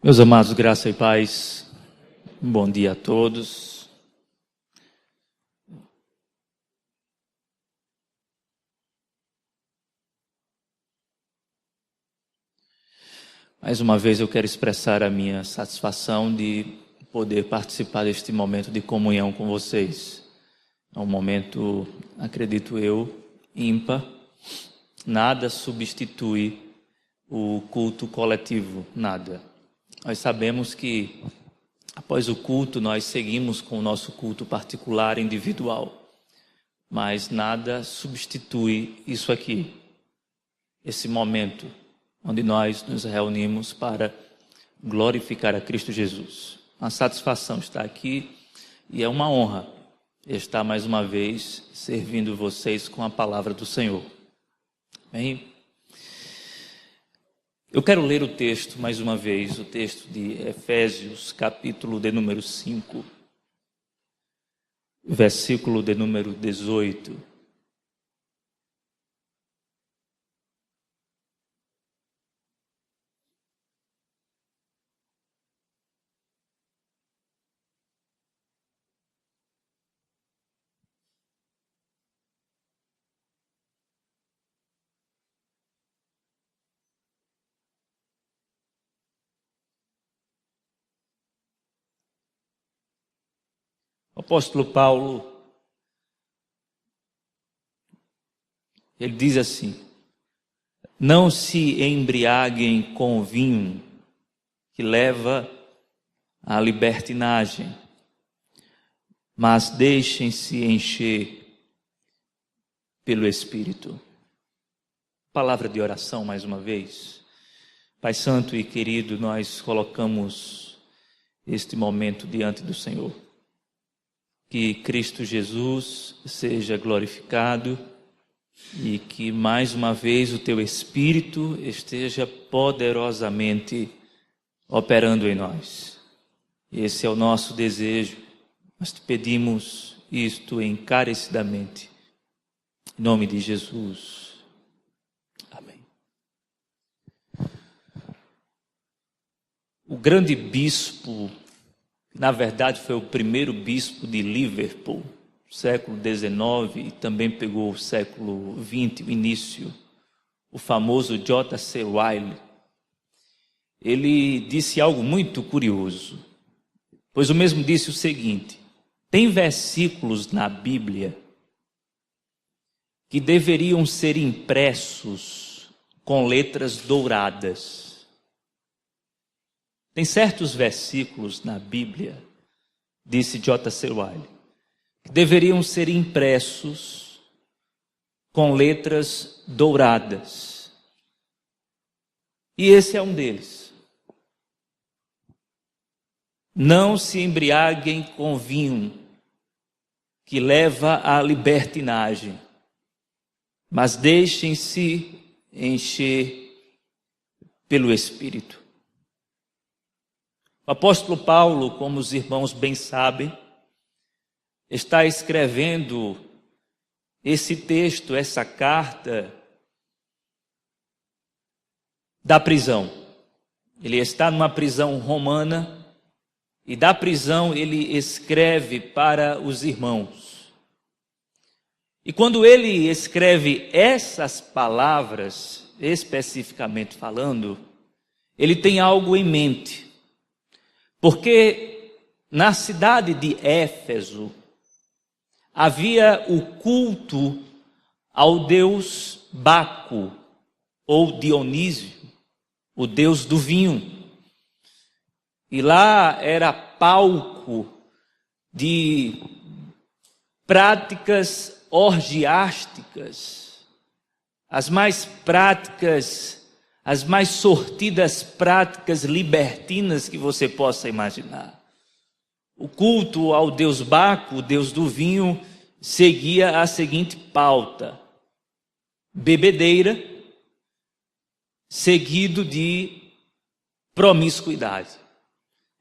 Meus amados, graça e paz, bom dia a todos. Mais uma vez eu quero expressar a minha satisfação de poder participar deste momento de comunhão com vocês. É um momento, acredito eu, ímpar. Nada substitui o culto coletivo, nada. Nós sabemos que após o culto nós seguimos com o nosso culto particular, individual, mas nada substitui isso aqui, esse momento onde nós nos reunimos para glorificar a Cristo Jesus. Uma satisfação estar aqui e é uma honra estar mais uma vez servindo vocês com a palavra do Senhor. Amém? Eu quero ler o texto mais uma vez, o texto de Efésios, capítulo de número 5, versículo de número 18. O apóstolo Paulo, ele diz assim: não se embriaguem com o vinho que leva à libertinagem, mas deixem-se encher pelo Espírito. Palavra de oração mais uma vez. Pai Santo e querido, nós colocamos este momento diante do Senhor. Que Cristo Jesus seja glorificado e que mais uma vez o Teu Espírito esteja poderosamente operando em nós. Esse é o nosso desejo. Nós te pedimos isto encarecidamente. Em nome de Jesus. Amém. O grande bispo, na verdade foi o primeiro bispo de Liverpool, século XIX, e também pegou o século XX, o início, o famoso J.C. Ryle. Ele disse algo muito curioso, pois o mesmo disse o seguinte: tem versículos na Bíblia que deveriam ser impressos com letras douradas. Tem certos versículos na Bíblia, disse J.C. Ryle, que deveriam ser impressos com letras douradas. E esse é um deles. Não se embriaguem com vinho que leva à libertinagem, mas deixem-se encher pelo Espírito. O apóstolo Paulo, como os irmãos bem sabem, está escrevendo esse texto, essa carta da prisão. Ele está numa prisão romana e da prisão ele escreve para os irmãos. E quando ele escreve essas palavras, especificamente falando, ele tem algo em mente. Porque na cidade de Éfeso havia o culto ao deus Baco, ou Dionísio, o deus do vinho. E lá era palco de práticas orgiásticas, as mais práticas, as mais sortidas práticas libertinas que você possa imaginar. O culto ao deus Baco, o deus do vinho, seguia a seguinte pauta: bebedeira, seguido de promiscuidade.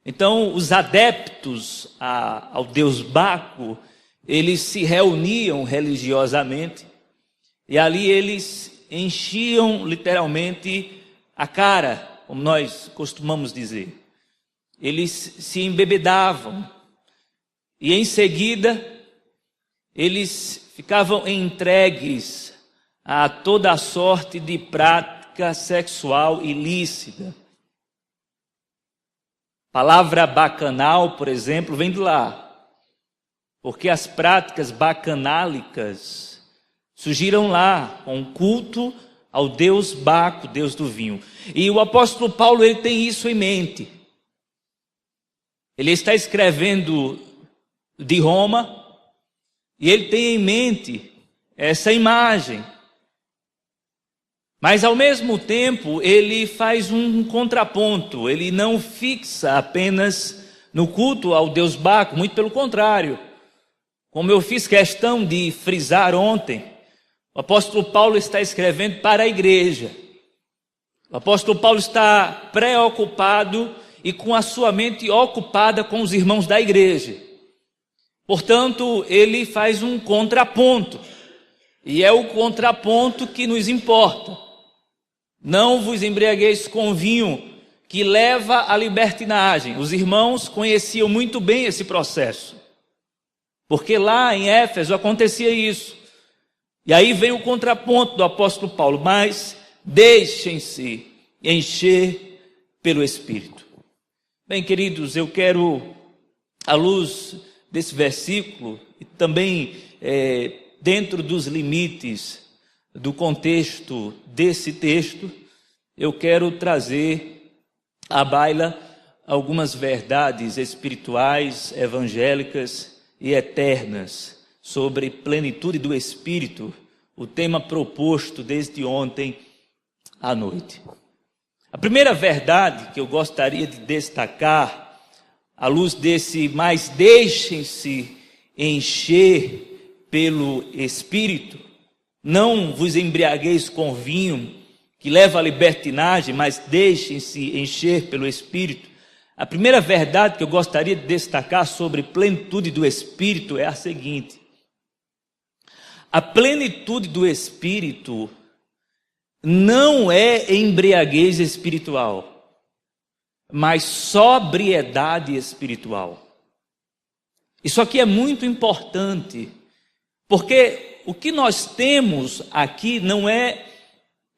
Então, os adeptos ao deus Baco, eles se reuniam religiosamente e ali eles enchiam literalmente a cara, como nós costumamos dizer. eles se embebedavam e em seguida eles ficavam entregues a toda a sorte de prática sexual ilícita. A palavra bacanal, por exemplo, vem de lá, porque as práticas bacanálicas surgiram lá, com o culto ao deus Baco, deus do vinho. E o apóstolo Paulo, ele tem isso em mente. Ele está escrevendo de Roma e ele tem em mente essa imagem. Mas ao mesmo tempo, ele faz um contraponto. Ele não fixa apenas no culto ao deus Baco, muito pelo contrário. Como eu fiz questão de frisar ontem, o apóstolo Paulo está escrevendo para a igreja. O apóstolo Paulo está preocupado e com a sua mente ocupada com os irmãos da igreja. Portanto, ele faz um contraponto. E é o contraponto que nos importa. Não vos embriagueis com vinho, que leva à libertinagem. Os irmãos conheciam muito bem esse processo, porque lá em Éfeso acontecia isso. E aí vem o contraponto do apóstolo Paulo: mas deixem-se encher pelo Espírito. Bem, queridos, eu quero, à luz desse versículo, e também dentro dos limites do contexto desse texto, eu quero trazer à baila algumas verdades espirituais, evangélicas e eternas sobre plenitude do Espírito, o tema proposto desde ontem à noite. A primeira verdade que eu gostaria de destacar, à luz desse mas deixem-se encher pelo Espírito, não vos embriagueis com vinho, que leva à libertinagem, mas deixem-se encher pelo Espírito. A primeira verdade que eu gostaria de destacar sobre plenitude do Espírito é a seguinte: a plenitude do Espírito não é embriaguez espiritual, mas sobriedade espiritual. Isso aqui é muito importante, porque o que nós temos aqui não é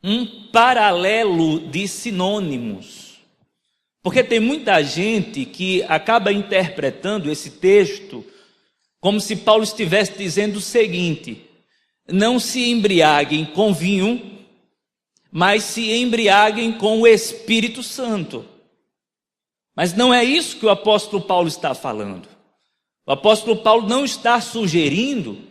um paralelo de sinônimos. Porque tem muita gente que acaba interpretando esse texto como se Paulo estivesse dizendo o seguinte: não se embriaguem com vinho, mas se embriaguem com o Espírito Santo. Mas não é isso que o apóstolo Paulo está falando. O apóstolo Paulo não está sugerindo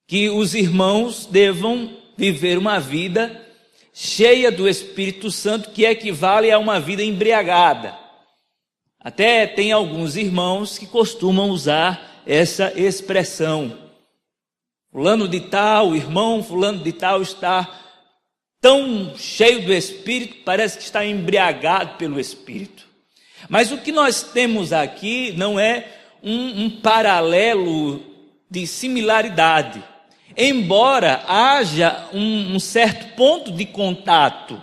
que os irmãos devam viver uma vida cheia do Espírito Santo, que equivale a uma vida embriagada. Até tem alguns irmãos que costumam usar essa expressão: fulano de tal, irmão fulano de tal está tão cheio do Espírito, parece que está embriagado pelo Espírito. Mas o que nós temos aqui não é um paralelo de similaridade, embora haja um certo ponto de contato,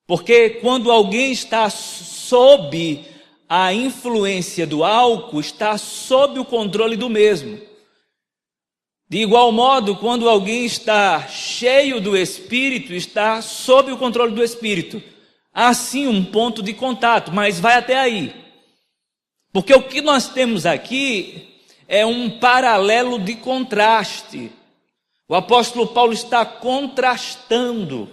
porque quando alguém está sob a influência do álcool, está sob o controle do mesmo. De igual modo, quando alguém está cheio do Espírito, está sob o controle do Espírito. Há sim um ponto de contato, mas vai até aí. Porque o que nós temos aqui é um paralelo de contraste. O apóstolo Paulo está contrastando.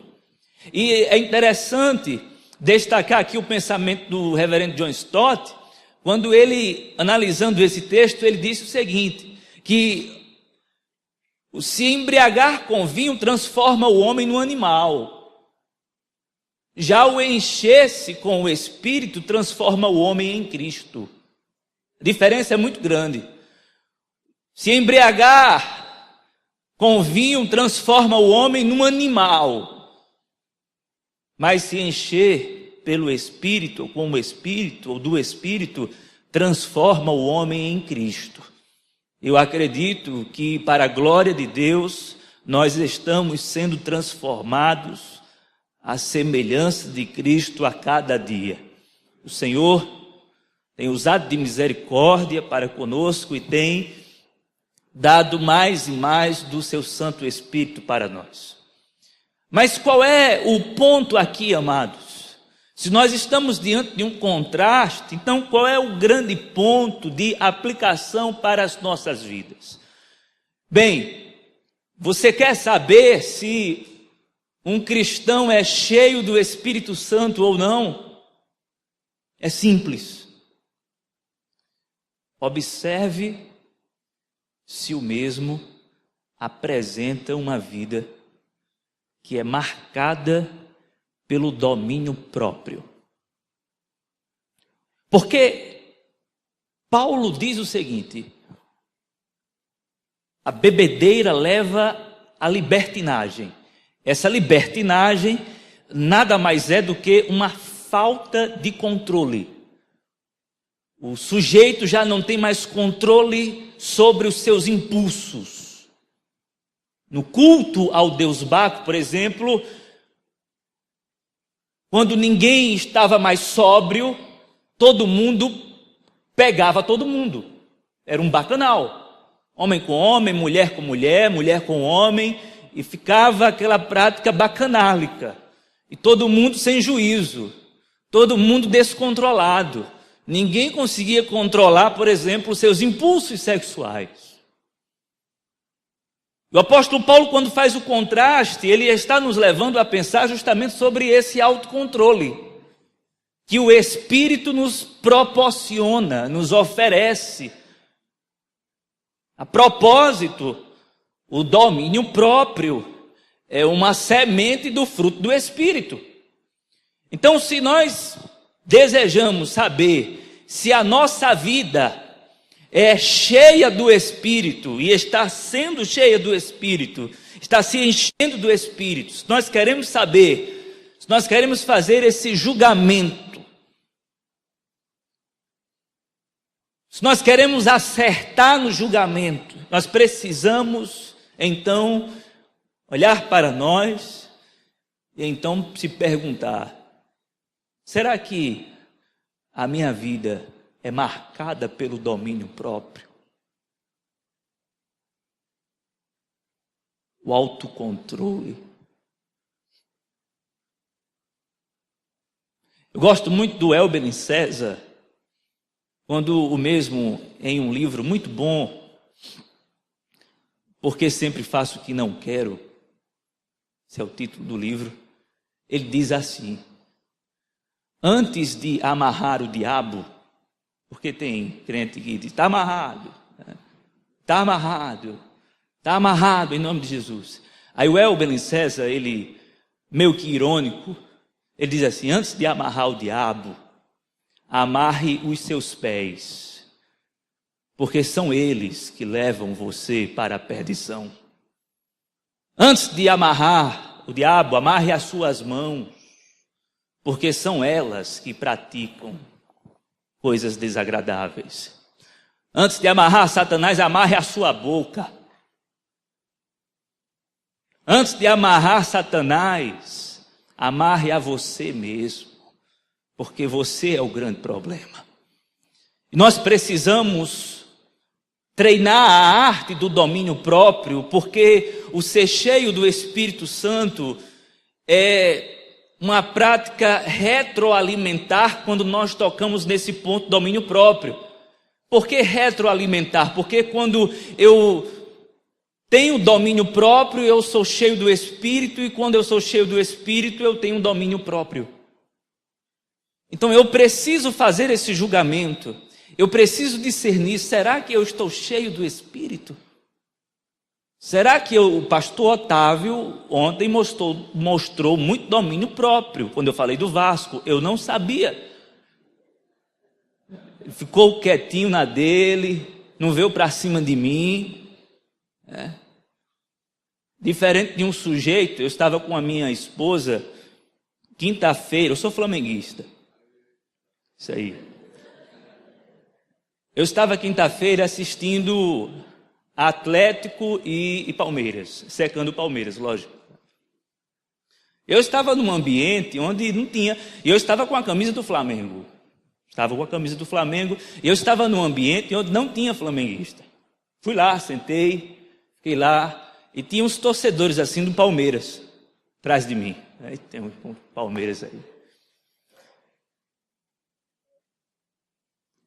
E é interessante destacar aqui o pensamento do reverendo John Stott, quando ele, analisando esse texto, ele disse o seguinte, que se embriagar com vinho transforma o homem no animal. Já o encher-se com o Espírito transforma o homem em Cristo. A diferença é muito grande. Se embriagar com vinho transforma o homem num animal. Mas se encher pelo Espírito, ou com o Espírito, ou do Espírito, transforma o homem em Cristo. Eu acredito que, para a glória de Deus, nós estamos sendo transformados à semelhança de Cristo a cada dia. O Senhor tem usado de misericórdia para conosco e tem dado mais e mais do seu Santo Espírito para nós. Mas qual é o ponto aqui, amados? Se nós estamos diante de um contraste, então qual é o grande ponto de aplicação para as nossas vidas? Bem, você quer saber se um cristão é cheio do Espírito Santo ou não? É simples. Observe se o mesmo apresenta uma vida que é marcada pelo domínio próprio. Porque Paulo diz o seguinte: a bebedeira leva à libertinagem. Essa libertinagem nada mais é do que uma falta de controle. O sujeito já não tem mais controle sobre os seus impulsos. No culto ao Deus Baco, por exemplo, quando ninguém estava mais sóbrio, todo mundo pegava todo mundo. Era um bacanal. Homem com homem, mulher com mulher, mulher com homem, e ficava aquela prática bacanálica. E todo mundo sem juízo, todo mundo descontrolado. Ninguém conseguia controlar, por exemplo, os seus impulsos sexuais. O apóstolo Paulo, quando faz o contraste, ele está nos levando a pensar justamente sobre esse autocontrole que o Espírito nos proporciona, nos oferece. A propósito, o domínio próprio é uma semente do fruto do Espírito. Então, se nós desejamos saber se a nossa vida é cheia do Espírito e está sendo cheia do Espírito, está se enchendo do Espírito, se nós queremos saber, se nós queremos fazer esse julgamento, se nós queremos acertar no julgamento, nós precisamos então olhar para nós e então se perguntar: será que a minha vida é marcada pelo domínio próprio? O autocontrole. Eu gosto muito do Elber César, quando o mesmo, em um livro muito bom, Porque Sempre Faço o que Não Quero, esse é o título do livro, ele diz assim: antes de amarrar o diabo, porque tem crente que diz, está amarrado, está amarrado, está amarrado em nome de Jesus. Aí o Elber César, ele, meio que irônico, ele diz assim: antes de amarrar o diabo, amarre os seus pés, porque são eles que levam você para a perdição. Antes de amarrar o diabo, amarre as suas mãos, porque são elas que praticam coisas desagradáveis. Antes de amarrar Satanás, amarre a sua boca. Antes de amarrar Satanás, amarre a você mesmo, porque você é o grande problema. E nós precisamos treinar a arte do domínio próprio, porque o ser cheio do Espírito Santo é uma prática retroalimentar quando nós tocamos nesse ponto domínio próprio. Por que retroalimentar? Porque quando eu tenho domínio próprio, eu sou cheio do Espírito, e quando eu sou cheio do Espírito, eu tenho domínio próprio. Então eu preciso fazer esse julgamento, eu preciso discernir: será que eu estou cheio do Espírito? Será que o pastor Otávio ontem mostrou muito domínio próprio? Quando eu falei do Vasco, eu não sabia. Ele ficou quietinho na dele, não veio para cima de mim. Diferente de um sujeito, eu estava com a minha esposa, quinta-feira, eu sou flamenguista. Isso aí. Eu estava quinta-feira assistindo Atlético e Palmeiras, secando o Palmeiras, lógico. Eu estava num ambiente onde não tinha, e eu estava com a camisa do Flamengo. Estava com a camisa do Flamengo e eu estava num ambiente onde não tinha flamenguista. Fui lá, sentei, fiquei lá e tinha uns torcedores assim do Palmeiras atrás de mim. Aí tem um Palmeiras aí.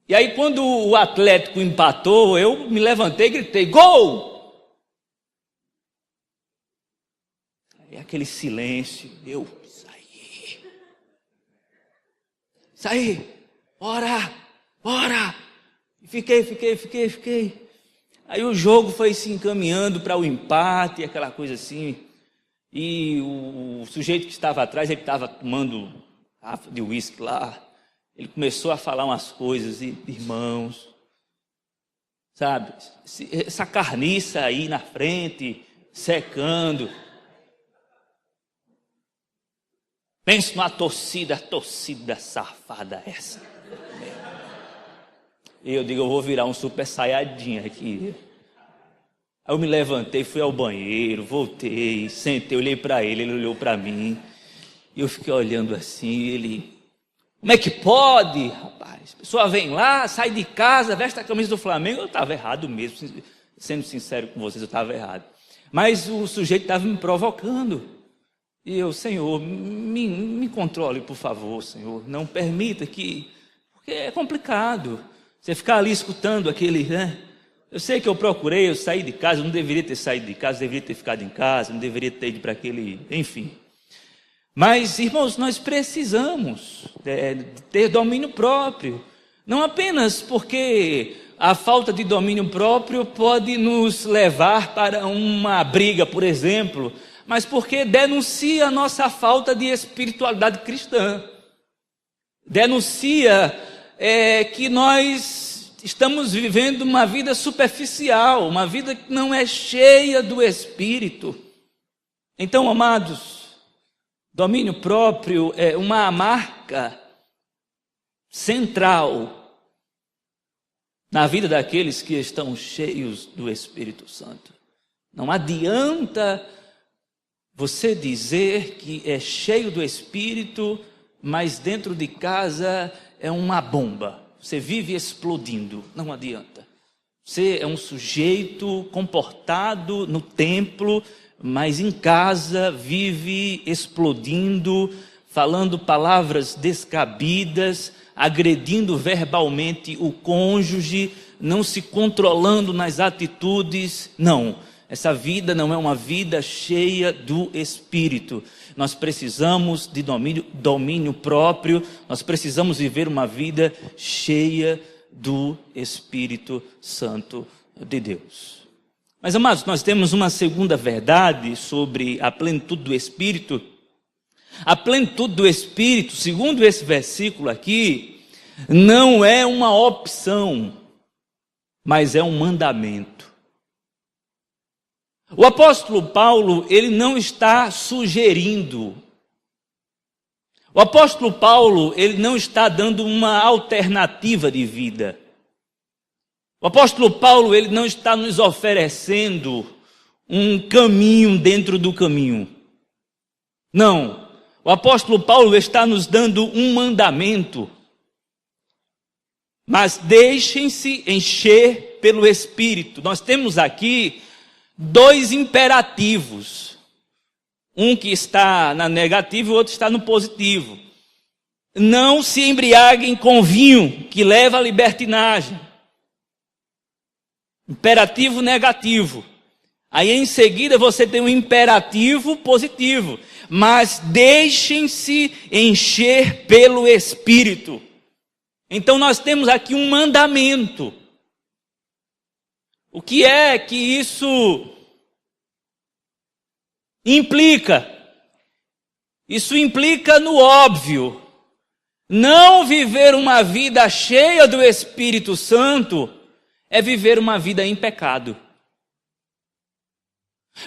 E aí quando o Atlético empatou, eu me levantei e gritei: gol! Aí aquele silêncio, eu saí, bora! Fiquei. Aí o jogo foi se encaminhando para o empate, aquela coisa assim. E o sujeito que estava atrás, ele estava tomando garrafa de uísque lá. Ele começou a falar umas coisas, e irmãos, sabe? Essa carniça aí na frente, secando. Pensa numa torcida safada essa. E eu digo, eu vou virar um super saiyajin aqui. Aí eu me levantei, fui ao banheiro, voltei, sentei, olhei para ele, ele olhou para mim. E eu fiquei olhando assim, ele... Como é que pode, rapaz? A pessoa vem lá, sai de casa, veste a camisa do Flamengo. Eu estava errado mesmo, sendo sincero com vocês, eu estava errado. Mas o sujeito estava me provocando. E eu, Senhor, me controle, por favor, Senhor. Não permita que... Porque é complicado. Você ficar ali escutando aquele, né? Eu sei que eu procurei, eu saí de casa, eu não deveria ter saído de casa, deveria ter ficado em casa, não deveria ter ido para aquele... Enfim. Mas, irmãos, nós precisamos ter domínio próprio. Não apenas porque a falta de domínio próprio pode nos levar para uma briga, por exemplo, mas porque denuncia a nossa falta de espiritualidade cristã. Denuncia que nós estamos vivendo uma vida superficial, uma vida que não é cheia do Espírito. Então, amados, domínio próprio é uma marca central na vida daqueles que estão cheios do Espírito Santo. Não adianta você dizer que é cheio do Espírito, mas dentro de casa é uma bomba. Você vive explodindo. Não adianta. Você é um sujeito comportado no templo, mas em casa vive explodindo, falando palavras descabidas, agredindo verbalmente o cônjuge, não se controlando nas atitudes. Não, essa vida não é uma vida cheia do Espírito. Nós precisamos de domínio próprio, nós precisamos viver uma vida cheia do Espírito Santo de Deus. Mas, amados, nós temos uma segunda verdade sobre a plenitude do Espírito. A plenitude do Espírito, segundo esse versículo aqui, não é uma opção, mas é um mandamento. O apóstolo Paulo, ele não está sugerindo. O apóstolo Paulo, ele não está dando uma alternativa de vida. O apóstolo Paulo, ele não está nos oferecendo um caminho dentro do caminho. Não. O apóstolo Paulo está nos dando um mandamento. Mas deixem-se encher pelo Espírito. Nós temos aqui dois imperativos. Um que está na negativa e o outro está no positivo. Não se embriaguem com vinho, que leva à libertinagem. Imperativo negativo. Aí em seguida você tem um imperativo positivo. Mas deixem-se encher pelo Espírito. Então nós temos aqui um mandamento. O que é que isso implica? Isso implica no óbvio. Não viver uma vida cheia do Espírito Santo é viver uma vida em pecado.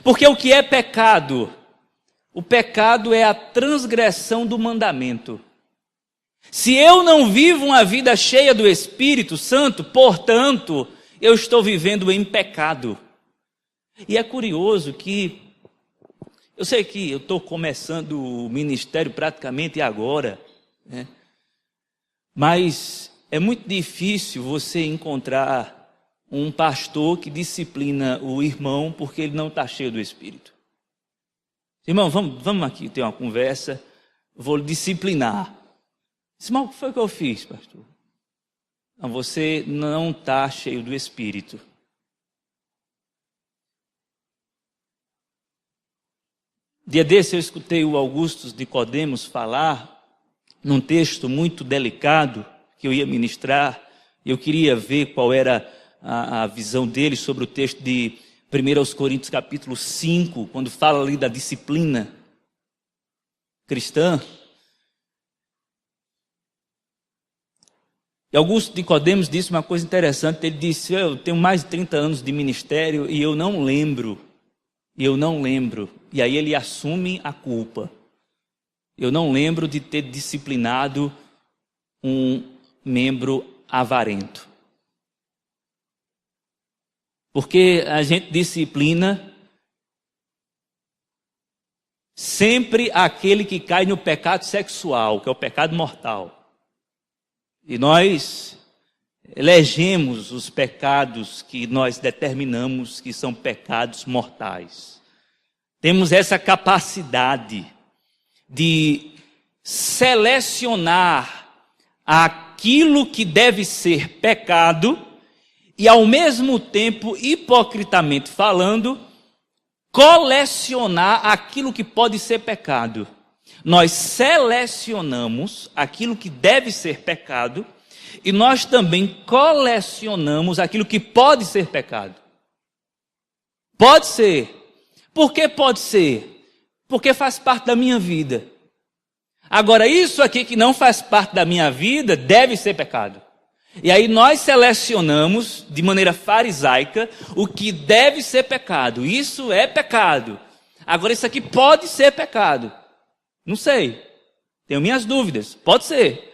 Porque o que é pecado? O pecado é a transgressão do mandamento. Se eu não vivo uma vida cheia do Espírito Santo, portanto, eu estou vivendo em pecado. E é curioso que, eu sei que eu estou começando o ministério praticamente agora, né? Mas É muito difícil você encontrar um pastor que disciplina o irmão porque ele não está cheio do Espírito. Irmão, vamos aqui ter uma conversa, vou lhe disciplinar. Irmão, o que foi que eu fiz, pastor? Não, você não está cheio do Espírito. Dia desse eu escutei o Augusto Nicodemos falar num texto muito delicado que eu ia ministrar. Eu queria ver qual era a visão dele sobre o texto de 1 Coríntios capítulo 5, quando fala ali da disciplina cristã. E Augusto Nicodemos disse uma coisa interessante. Ele disse: eu tenho mais de 30 anos de ministério e eu não lembro. E aí ele assume a culpa. Eu não lembro de ter disciplinado um membro avarento. Porque a gente disciplina sempre aquele que cai no pecado sexual, que é o pecado mortal. E nós elegemos os pecados que nós determinamos que são pecados mortais. Temos essa capacidade de selecionar aquilo que deve ser pecado e, ao mesmo tempo, hipocritamente falando, colecionar aquilo que pode ser pecado. Nós selecionamos aquilo que deve ser pecado e nós também colecionamos aquilo que pode ser pecado. Pode ser. Por que pode ser? Porque faz parte da minha vida. Agora, isso aqui que não faz parte da minha vida deve ser pecado. E aí nós selecionamos de maneira farisaica o que deve ser pecado. Isso é pecado. Agora, isso aqui pode ser pecado. Não sei. Tenho minhas dúvidas. Pode ser.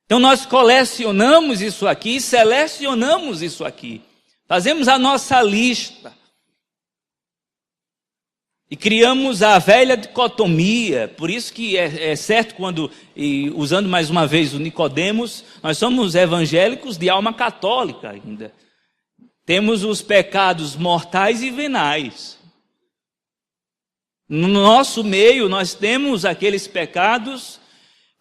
Então nós colecionamos isso aqui, selecionamos isso aqui. Fazemos a nossa lista. E criamos a velha dicotomia. Por isso que é certo quando, usando mais uma vez o Nicodemos, nós somos evangélicos de alma católica ainda. Temos os pecados mortais e venais. No nosso meio nós temos aqueles pecados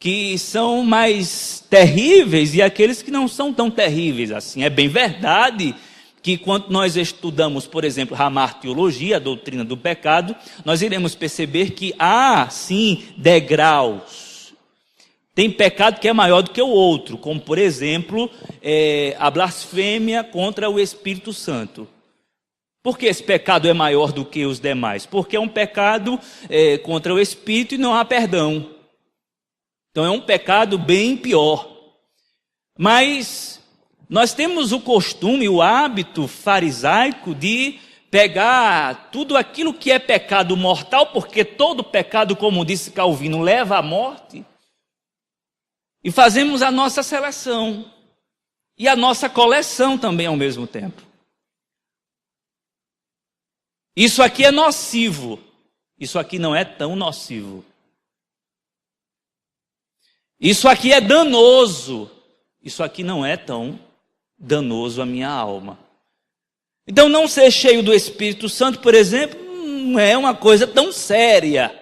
que são mais terríveis e aqueles que não são tão terríveis assim. É bem verdade que quando nós estudamos, por exemplo, a martiologia, a doutrina do pecado, nós iremos perceber que há, sim, degraus. Tem pecado que é maior do que o outro, como, por exemplo, a blasfêmia contra o Espírito Santo. Por que esse pecado é maior do que os demais? Porque é um pecado contra o Espírito e não há perdão. Então é um pecado bem pior. Mas nós temos o costume, o hábito farisaico de pegar tudo aquilo que é pecado mortal, porque todo pecado, como disse Calvino, leva à morte, e fazemos a nossa seleção e a nossa coleção também ao mesmo tempo. Isso aqui é nocivo, isso aqui não é tão nocivo. Isso aqui é danoso, isso aqui não é tão danoso à minha alma. Então, não ser cheio do Espírito Santo, por exemplo, não é uma coisa tão séria.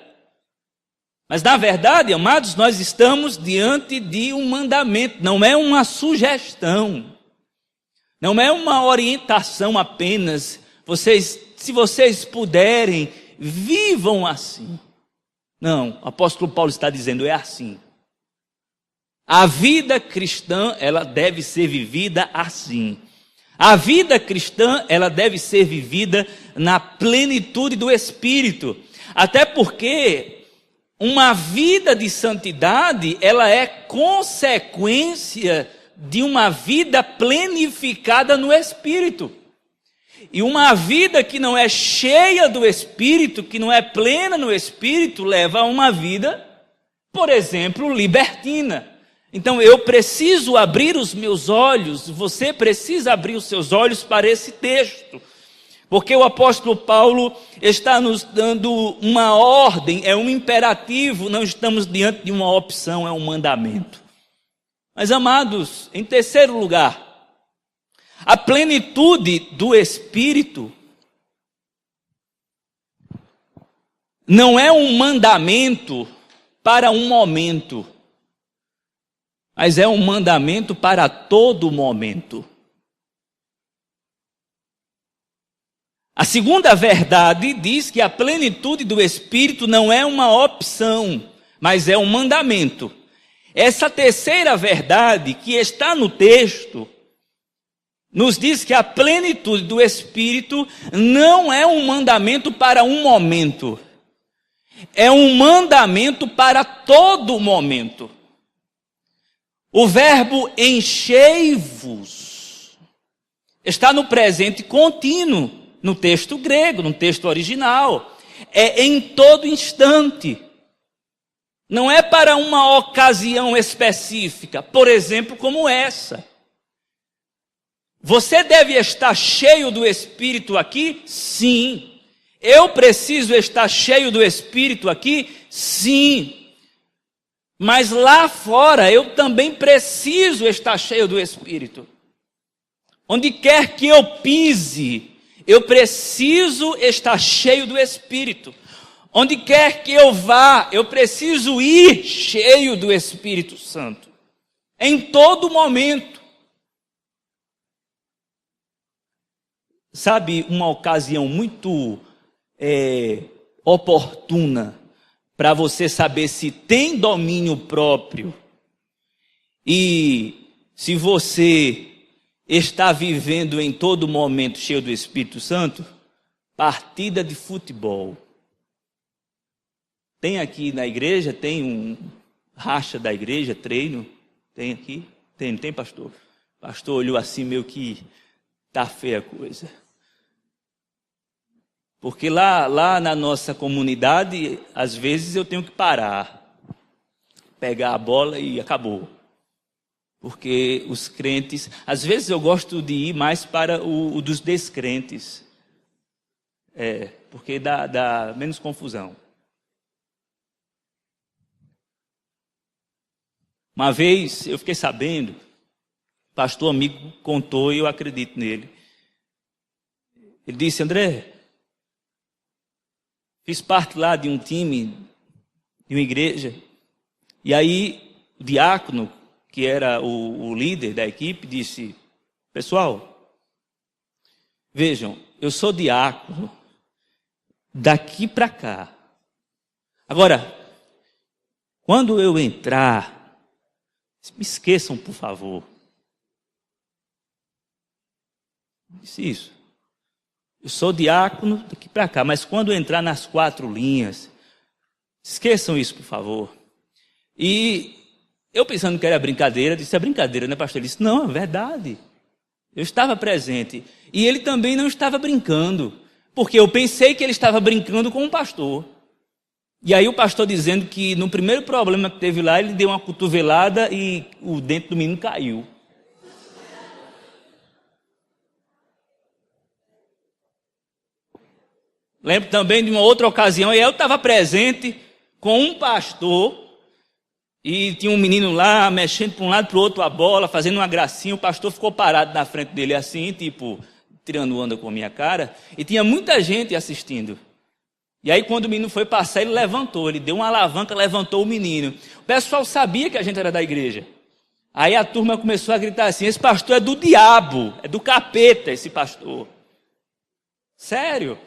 Mas, na verdade, amados, nós estamos diante de um mandamento, não é uma sugestão, não é uma orientação apenas. Se vocês puderem, vivam assim. Não, o apóstolo Paulo está dizendo, é assim. A vida cristã, ela deve ser vivida assim. A vida cristã, ela deve ser vivida na plenitude do Espírito. Até porque uma vida de santidade, ela é consequência de uma vida plenificada no Espírito. E uma vida que não é cheia do Espírito, que não é plena no Espírito, leva a uma vida, por exemplo, libertina. Então eu preciso abrir os meus olhos, você precisa abrir os seus olhos para esse texto, porque o apóstolo Paulo está nos dando uma ordem, é um imperativo, não estamos diante de uma opção, é um mandamento. Mas, amados, em terceiro lugar, a plenitude do Espírito não é um mandamento para um momento, mas é um mandamento para todo momento. A segunda verdade diz que a plenitude do Espírito não é uma opção, mas é um mandamento. Essa terceira verdade que está no texto nos diz que a plenitude do Espírito não é um mandamento para um momento, é um mandamento para todo momento. O verbo enchei-vos está no presente contínuo, no texto grego, no texto original. É em todo instante. Não é para uma ocasião específica, por exemplo, como essa. Você deve estar cheio do Espírito aqui? Sim. Eu preciso estar cheio do Espírito aqui? Sim. Mas lá fora eu também preciso estar cheio do Espírito. Onde quer que eu pise, eu preciso estar cheio do Espírito. Onde quer que eu vá, eu preciso ir cheio do Espírito Santo. Em todo momento. Sabe, uma ocasião muito oportuna para você saber se tem domínio próprio e se você está vivendo em todo momento cheio do Espírito Santo? Partida de futebol. Tem aqui na igreja, tem um racha da igreja, treino, tem aqui? Tem, pastor? O pastor olhou assim meio que tá feia a coisa. Porque lá na nossa comunidade, às vezes eu tenho que parar, pegar a bola e acabou. Porque os crentes, às vezes eu gosto de ir mais para o dos descrentes. Porque dá menos confusão. Uma vez eu fiquei sabendo, pastor amigo contou e eu acredito nele. Ele disse: André, fiz parte lá de um time, de uma igreja, e aí o diácono, que era o líder da equipe, disse: pessoal, vejam, eu sou diácono daqui para cá. Agora, quando eu entrar, me esqueçam, por favor. Disse isso. Eu sou diácono daqui para cá, mas quando eu entrar nas 4 linhas, esqueçam isso, por favor. E eu pensando que era brincadeira, disse: é brincadeira, né, pastor? Ele disse: não, é verdade. Eu estava presente. E ele também não estava brincando, porque eu pensei que ele estava brincando com o pastor. E aí o pastor dizendo que no primeiro problema que teve lá, ele deu uma cotovelada e o dente do menino caiu. Lembro também de uma outra ocasião, e eu estava presente com um pastor, e tinha um menino lá, mexendo para um lado e para o outro a bola, fazendo uma gracinha. O pastor ficou parado na frente dele assim, tipo, tirando onda com a minha cara, e tinha muita gente assistindo. E aí quando o menino foi passar, ele levantou, ele deu uma alavanca, levantou o menino. O pessoal sabia que a gente era da igreja. Aí a turma começou a gritar assim: esse pastor é do diabo, é do capeta esse pastor. Sério.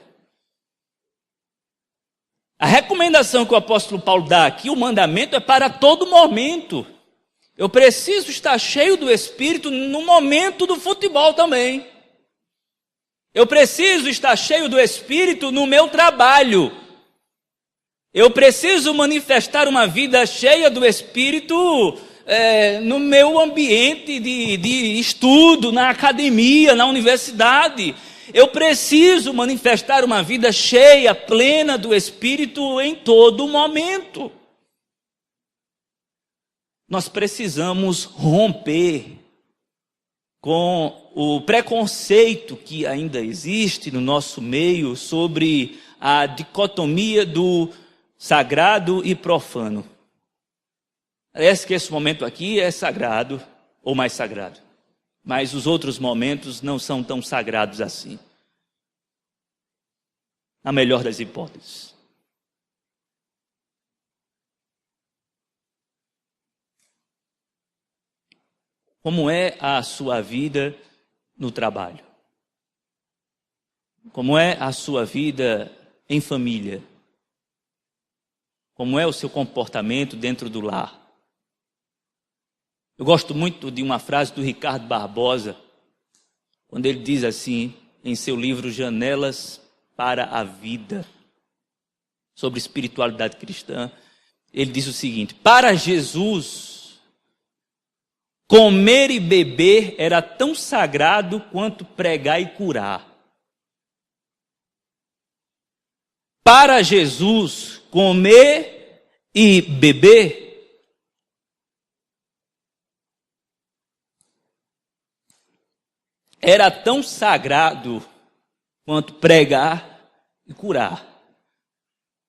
A recomendação que o apóstolo Paulo dá aqui, o mandamento, é para todo momento. Eu preciso estar cheio do Espírito no momento do futebol também. Eu preciso estar cheio do Espírito no meu trabalho. Eu preciso manifestar uma vida cheia do Espírito no meu ambiente de estudo, na academia, na universidade. Eu preciso manifestar uma vida cheia, plena do Espírito em todo momento. Nós precisamos romper com o preconceito que ainda existe no nosso meio sobre a dicotomia do sagrado e profano. Parece que esse momento aqui é sagrado, ou mais sagrado. Mas os outros momentos não são tão sagrados assim. Na melhor das hipóteses. Como é a sua vida no trabalho? Como é a sua vida em família? Como é o seu comportamento dentro do lar? Eu gosto muito de uma frase do Ricardo Barbosa, quando ele diz assim, em seu livro Janelas para a Vida, sobre espiritualidade cristã, ele diz o seguinte: para Jesus, comer e beber era tão sagrado quanto pregar e curar. Para Jesus, comer e beber era tão sagrado quanto pregar e curar.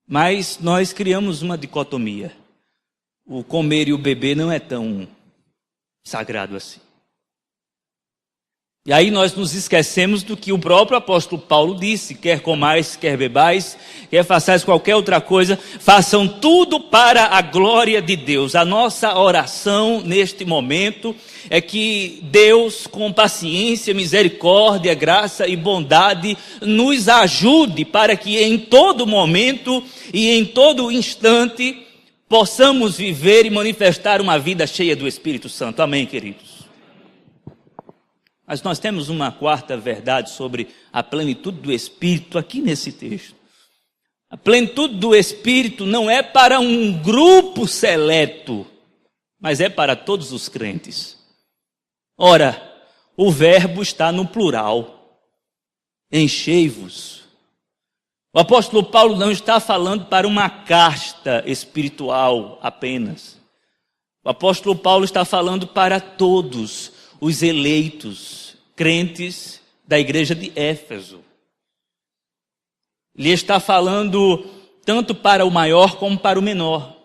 Mas nós criamos uma dicotomia. O comer e o beber não é tão sagrado assim. E aí nós nos esquecemos do que o próprio apóstolo Paulo disse: quer comais, quer bebais, quer façais qualquer outra coisa, façam tudo para a glória de Deus. A nossa oração neste momento é que Deus, com paciência, misericórdia, graça e bondade, nos ajude para que em todo momento e em todo instante possamos viver e manifestar uma vida cheia do Espírito Santo. Amém, queridos? Mas nós temos uma quarta verdade sobre a plenitude do Espírito aqui nesse texto. A plenitude do Espírito não é para um grupo seleto, mas é para todos os crentes. Ora, o verbo está no plural. Enchei-vos. O apóstolo Paulo não está falando para uma casta espiritual apenas. O apóstolo Paulo está falando para todos os eleitos, crentes da igreja de Éfeso. Ele está falando tanto para o maior como para o menor.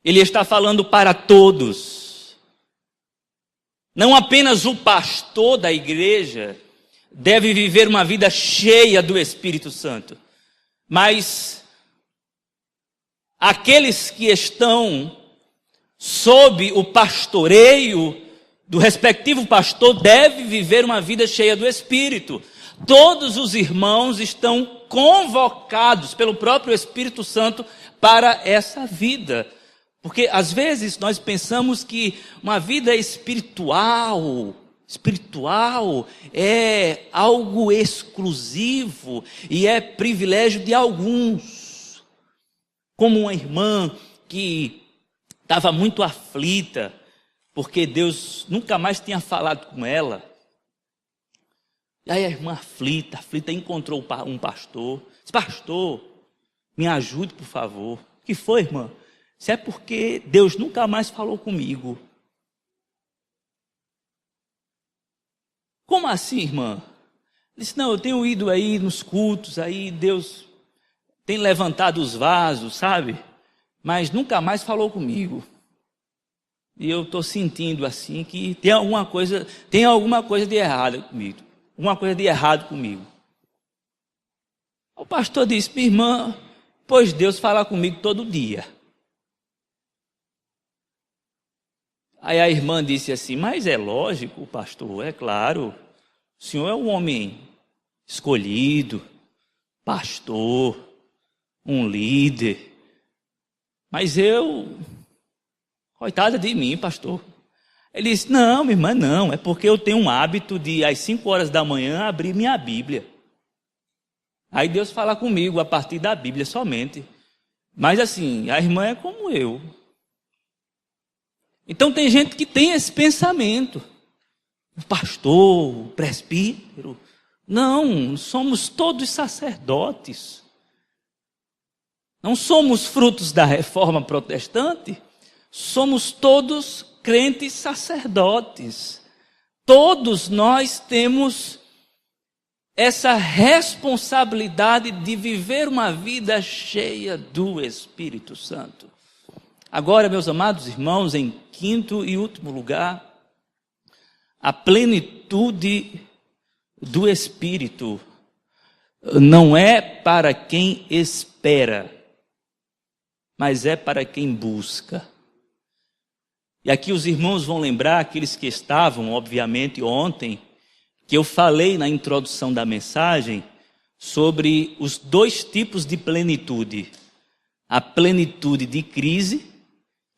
Ele está falando para todos. Não apenas o pastor da igreja deve viver uma vida cheia do Espírito Santo, mas aqueles que estão sob o pastoreio do respectivo pastor devem viver uma vida cheia do Espírito. Todos os irmãos estão convocados pelo próprio Espírito Santo para essa vida. Porque às vezes nós pensamos que uma vida espiritual é algo exclusivo e é privilégio de alguns. Como uma irmã que estava muito aflita, porque Deus nunca mais tinha falado com ela. E aí a irmã aflita, encontrou um pastor. Disse: pastor, me ajude, por favor. O que foi, irmã? Isso é porque Deus nunca mais falou comigo. Como assim, irmã? Disse: não, eu tenho ido aí nos cultos, aí Deus tem levantado os vasos, sabe? Mas nunca mais falou comigo. E eu estou sentindo assim que tem alguma coisa de errado comigo. Alguma coisa de errado comigo. O pastor disse: minha irmã, pois Deus fala comigo todo dia. Aí a irmã disse assim: mas é lógico, pastor, é claro. O senhor é um homem escolhido, pastor, um líder. Mas coitada de mim, pastor. Ele disse: não, minha irmã, não. É porque eu tenho um hábito de, às 5 horas da manhã, abrir minha Bíblia. Aí Deus fala comigo a partir da Bíblia somente. Mas assim, a irmã é como eu. Então tem gente que tem esse pensamento. O pastor, o presbítero. Não, somos todos sacerdotes. Não somos frutos da reforma protestante. Somos todos crentes sacerdotes. Todos nós temos essa responsabilidade de viver uma vida cheia do Espírito Santo. Agora, meus amados irmãos, em quinto e último lugar, a plenitude do Espírito não é para quem espera, mas é para quem busca. E aqui os irmãos vão lembrar, aqueles que estavam, obviamente, ontem, que eu falei na introdução da mensagem sobre os dois tipos de plenitude. A plenitude de crise,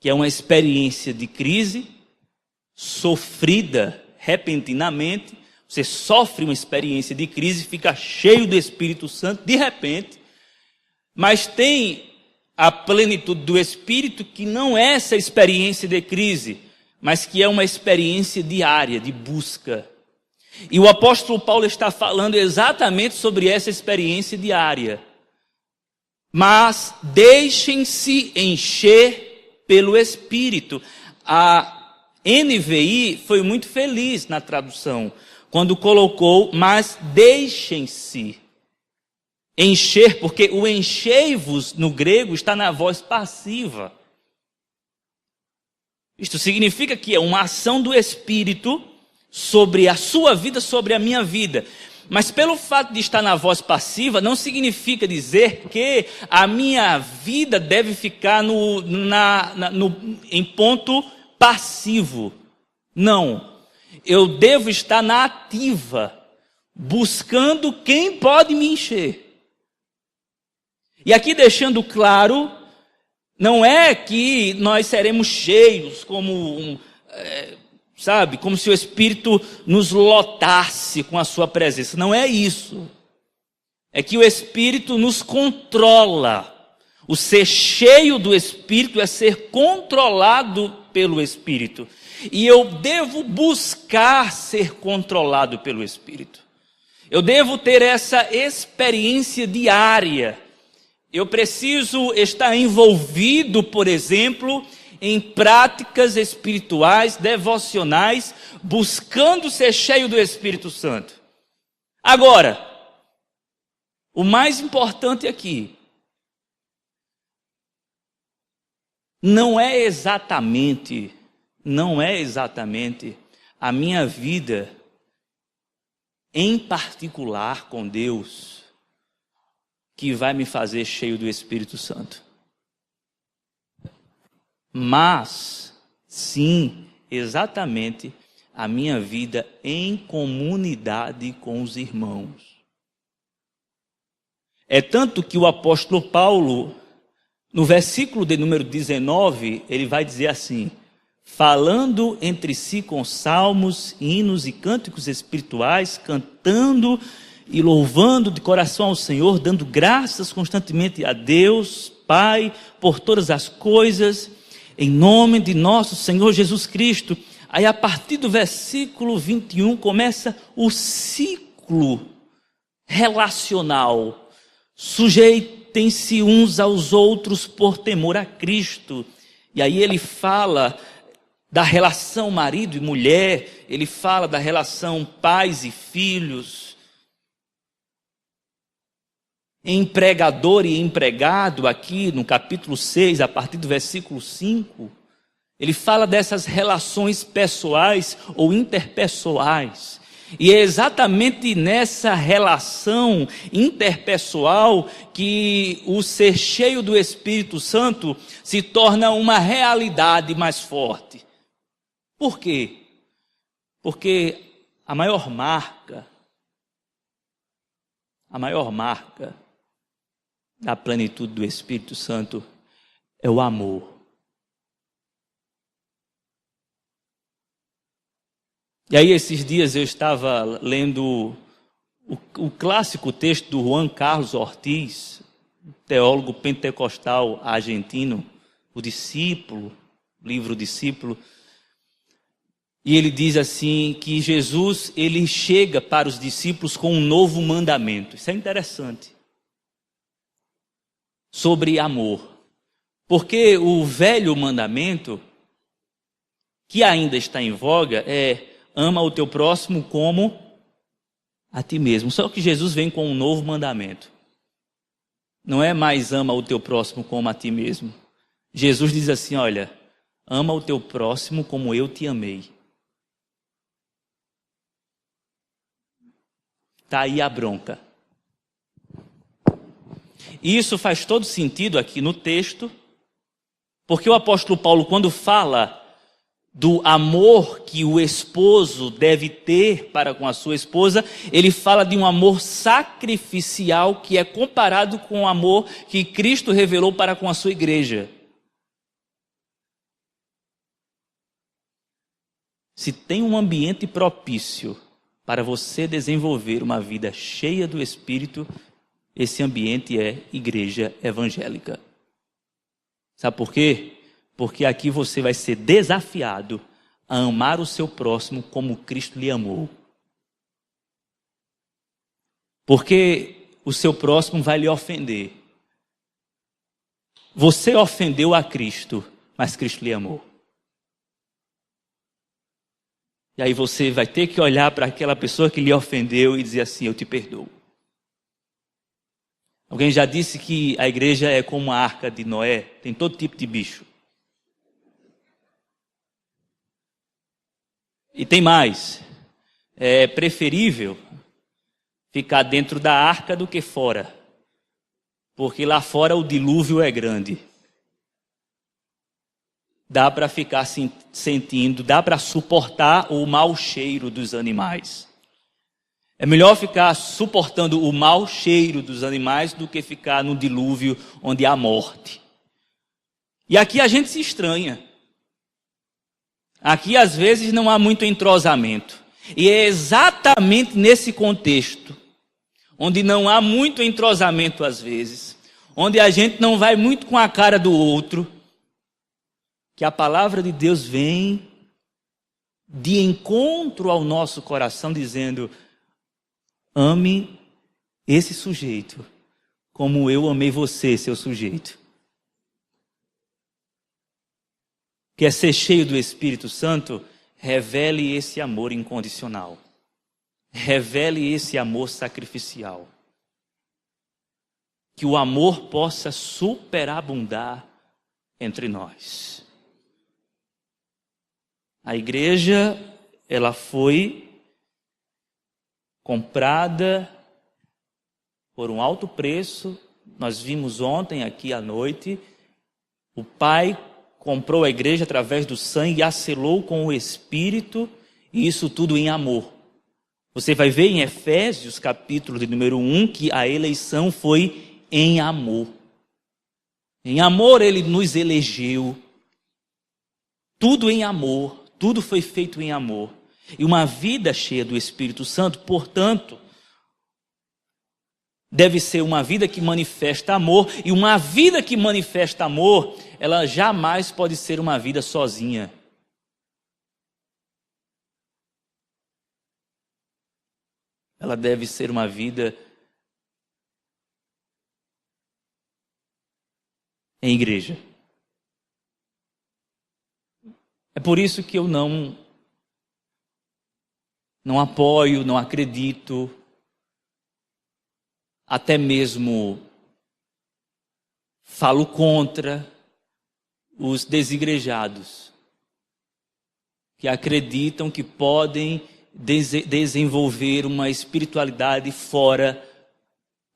que é uma experiência de crise, sofrida repentinamente. Você sofre uma experiência de crise, fica cheio do Espírito Santo de repente, mas tem a plenitude do Espírito que não é essa experiência de crise, mas que é uma experiência diária, de busca. E o apóstolo Paulo está falando exatamente sobre essa experiência diária. Mas deixem-se encher pelo Espírito. A NVI foi muito feliz na tradução, quando colocou, mas deixem-se encher, porque o enchei-vos no grego está na voz passiva. Isto significa que é uma ação do Espírito sobre a sua vida, sobre a minha vida. Mas pelo fato de estar na voz passiva, não significa dizer que a minha vida deve ficar em ponto passivo. Não. Eu devo estar na ativa, buscando quem pode me encher. E aqui deixando claro, não é que nós seremos cheios como como se o Espírito nos lotasse com a sua presença. Não é isso. É que o Espírito nos controla. O ser cheio do Espírito é ser controlado pelo Espírito. E eu devo buscar ser controlado pelo Espírito. Eu devo ter essa experiência diária. Eu preciso estar envolvido, por exemplo, em práticas espirituais, devocionais, buscando ser cheio do Espírito Santo. Agora, o mais importante aqui, não é exatamente a minha vida em particular com Deus que vai me fazer cheio do Espírito Santo. Mas, sim, exatamente a minha vida em comunidade com os irmãos. É tanto que o apóstolo Paulo, no versículo de número 19, ele vai dizer assim: falando entre si com salmos, hinos e cânticos espirituais, cantando e louvando de coração ao Senhor, dando graças constantemente a Deus, Pai, por todas as coisas, em nome de nosso Senhor Jesus Cristo. Aí a partir do versículo 21 começa o ciclo relacional. Sujeitem-se uns aos outros por temor a Cristo. E aí ele fala da relação marido e mulher, ele fala da relação pais e filhos, empregador e empregado, aqui no capítulo 6, a partir do versículo 5, ele fala dessas relações pessoais ou interpessoais. E é exatamente nessa relação interpessoal que o ser cheio do Espírito Santo se torna uma realidade mais forte. Por quê? Porque a maior marca da plenitude do Espírito Santo é o amor. E aí esses dias eu estava lendo o clássico texto do Juan Carlos Ortiz, teólogo pentecostal argentino, o Discípulo, livro Discípulo. E ele diz assim que Jesus, ele chega para os discípulos com um novo mandamento. Isso é interessante. Sobre amor. Porque o velho mandamento, que ainda está em voga, é: ama o teu próximo como a ti mesmo. Só que Jesus vem com um novo mandamento. Não é mais ama o teu próximo como a ti mesmo. Jesus diz assim, olha, ama o teu próximo como eu te amei. Está aí a bronca. E isso faz todo sentido aqui no texto, porque o apóstolo Paulo, quando fala do amor que o esposo deve ter para com a sua esposa, ele fala de um amor sacrificial que é comparado com o amor que Cristo revelou para com a sua igreja. Se tem um ambiente propício para você desenvolver uma vida cheia do Espírito, esse ambiente é igreja evangélica. Sabe por quê? Porque aqui você vai ser desafiado a amar o seu próximo como Cristo lhe amou. Porque o seu próximo vai lhe ofender. Você ofendeu a Cristo, mas Cristo lhe amou. E aí você vai ter que olhar para aquela pessoa que lhe ofendeu e dizer assim, eu te perdoo. Alguém já disse que a igreja é como a arca de Noé, tem todo tipo de bicho. E tem mais, é preferível ficar dentro da arca do que fora, porque lá fora o dilúvio é grande. Dá para ficar sentindo, dá para suportar o mau cheiro dos animais. É melhor ficar suportando o mau cheiro dos animais do que ficar no dilúvio onde há morte. E aqui a gente se estranha. Aqui às vezes não há muito entrosamento. E é exatamente nesse contexto, onde não há muito entrosamento às vezes, onde a gente não vai muito com a cara do outro, que a palavra de Deus vem de encontro ao nosso coração, dizendo, ame esse sujeito como eu amei você, seu sujeito. Quer ser cheio do Espírito Santo? Revele esse amor incondicional. Revele esse amor sacrificial. Que o amor possa superabundar entre nós. A igreja, ela foi comprada por um alto preço. Nós vimos ontem aqui à noite, o Pai comprou a igreja através do sangue e a selou com o Espírito, e isso tudo em amor. Você vai ver em Efésios, capítulo de número 1, que a eleição foi em amor. Em amor ele nos elegeu. Tudo em amor, tudo foi feito em amor. E uma vida cheia do Espírito Santo, portanto, deve ser uma vida que manifesta amor, e uma vida que manifesta amor, ela jamais pode ser uma vida sozinha. Ela deve ser uma vida em igreja. É por isso que eu não apoio, não acredito, até mesmo falo contra os desigrejados, que acreditam que podem desenvolver uma espiritualidade fora,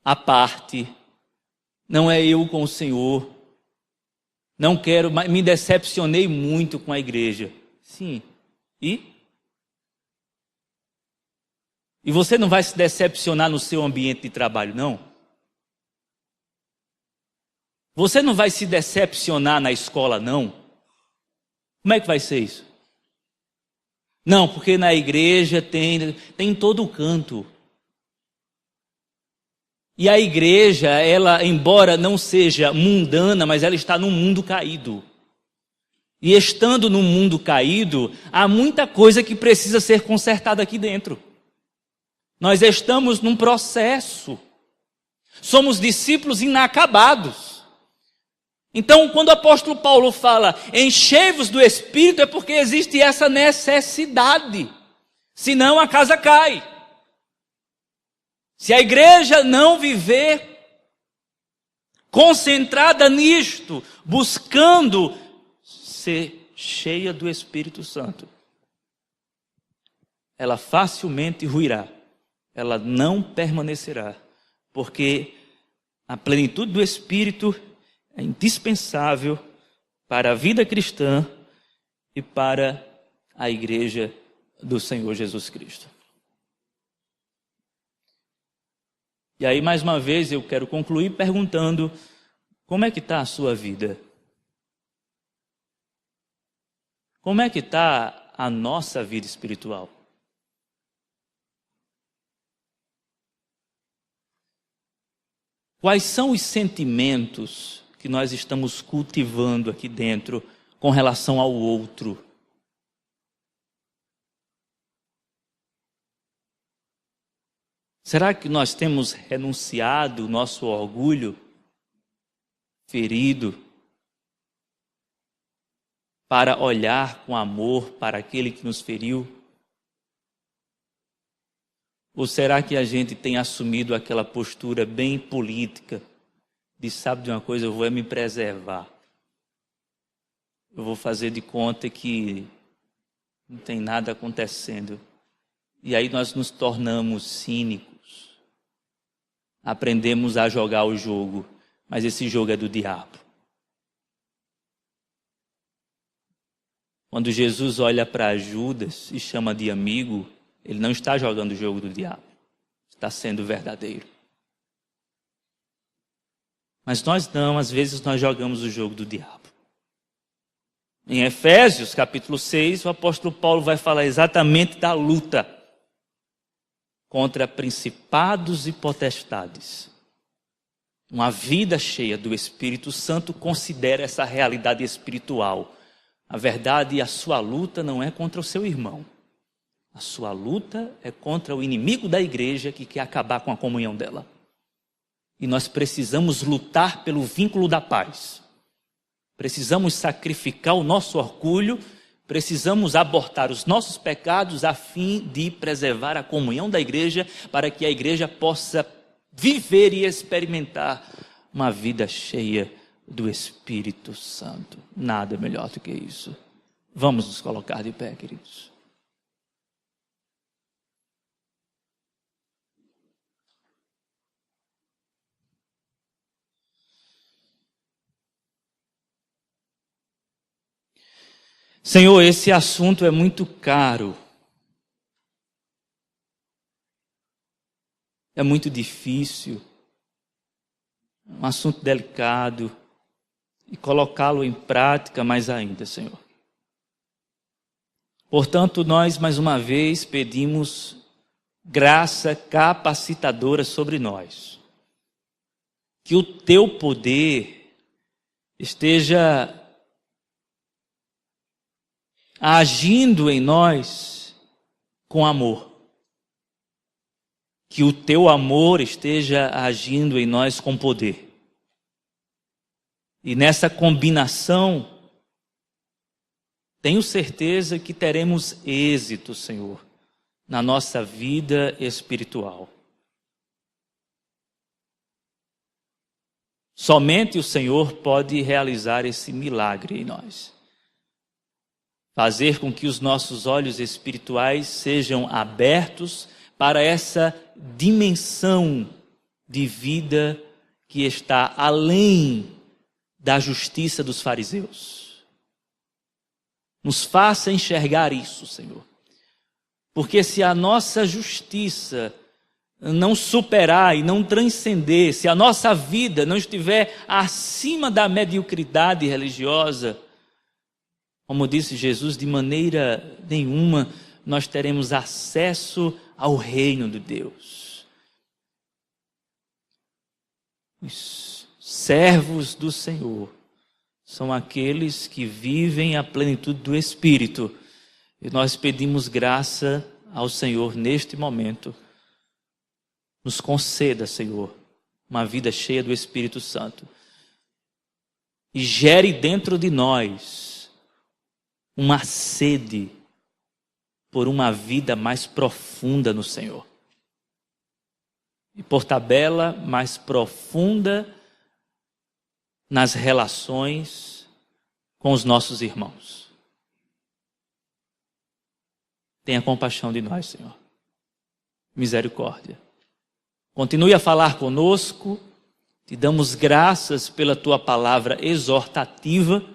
à parte. Não é eu com o Senhor. Não quero, mas me decepcionei muito com a igreja. Sim. E você não vai se decepcionar no seu ambiente de trabalho, não? Você não vai se decepcionar na escola, não? Como é que vai ser isso? Não, porque na igreja tem em todo canto. E a igreja, ela, embora não seja mundana, mas ela está num mundo caído. E estando num mundo caído, há muita coisa que precisa ser consertada aqui dentro. Nós estamos num processo. Somos discípulos inacabados. Então, quando o apóstolo Paulo fala, enchei-vos do Espírito, é porque existe essa necessidade. Senão a casa cai. Se a igreja não viver concentrada nisto, buscando ser cheia do Espírito Santo, ela facilmente ruirá, ela não permanecerá, porque a plenitude do Espírito é indispensável para a vida cristã e para a igreja do Senhor Jesus Cristo. E aí, mais uma vez, eu quero concluir perguntando: como é que está a sua vida? Como é que está a nossa vida espiritual? Quais são os sentimentos que nós estamos cultivando aqui dentro com relação ao outro? Será que nós temos renunciado o nosso orgulho ferido para olhar com amor para aquele que nos feriu? Ou será que a gente tem assumido aquela postura bem política de, sabe de uma coisa, eu vou me preservar. Eu vou fazer de conta que não tem nada acontecendo. E aí nós nos tornamos cínicos. Aprendemos a jogar o jogo, mas esse jogo é do diabo. Quando Jesus olha para Judas e chama de amigo, ele não está jogando o jogo do diabo, está sendo verdadeiro. Mas nós não, às vezes nós jogamos o jogo do diabo. Em Efésios, capítulo 6, o apóstolo Paulo vai falar exatamente da luta contra principados e potestades. Uma vida cheia do Espírito Santo considera essa realidade espiritual. A verdade, a sua luta não é contra o seu irmão. A sua luta é contra o inimigo da igreja que quer acabar com a comunhão dela. E nós precisamos lutar pelo vínculo da paz. Precisamos sacrificar o nosso orgulho, precisamos abortar os nossos pecados a fim de preservar a comunhão da igreja, para que a igreja possa viver e experimentar uma vida cheia do Espírito Santo. Nada melhor do que isso. Vamos nos colocar de pé, queridos. Senhor, esse assunto é muito caro. É muito difícil. É um assunto delicado. E colocá-lo em prática mais ainda, Senhor. Portanto, nós mais uma vez pedimos graça capacitadora sobre nós. Que o teu poder esteja agindo em nós com amor. Que o teu amor esteja agindo em nós com poder. E nessa combinação, tenho certeza que teremos êxito, Senhor, na nossa vida espiritual. Somente o Senhor pode realizar esse milagre em nós. Fazer com que os nossos olhos espirituais sejam abertos para essa dimensão de vida que está além da justiça dos fariseus. Nos faça enxergar isso, Senhor. Porque se a nossa justiça não superar e não transcender, se a nossa vida não estiver acima da mediocridade religiosa, como disse Jesus, de maneira nenhuma nós teremos acesso ao reino de Deus. Os servos do Senhor são aqueles que vivem a plenitude do Espírito. E nós pedimos graça ao Senhor neste momento. Nos conceda, Senhor, uma vida cheia do Espírito Santo. E gere dentro de nós uma sede por uma vida mais profunda no Senhor. E por tabela, mais profunda nas relações com os nossos irmãos. Tenha compaixão de nós, Senhor. Misericórdia. Continue a falar conosco. Te damos graças pela tua palavra exortativa,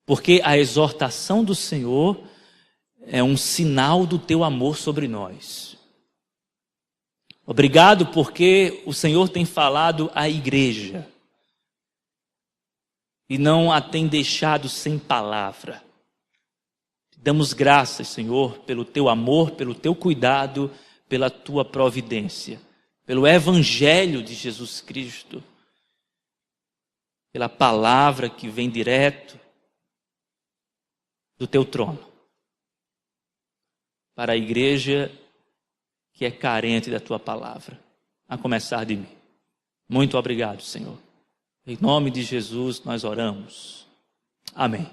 porque a exortação do Senhor é um sinal do teu amor sobre nós. Obrigado porque o Senhor tem falado à igreja e não a tem deixado sem palavra. Te damos graças, Senhor, pelo teu amor, pelo teu cuidado, pela tua providência, pelo Evangelho de Jesus Cristo, pela palavra que vem direto do teu trono, para a igreja que é carente da tua palavra, a começar de mim. Muito obrigado, Senhor. Em nome de Jesus nós oramos. Amém.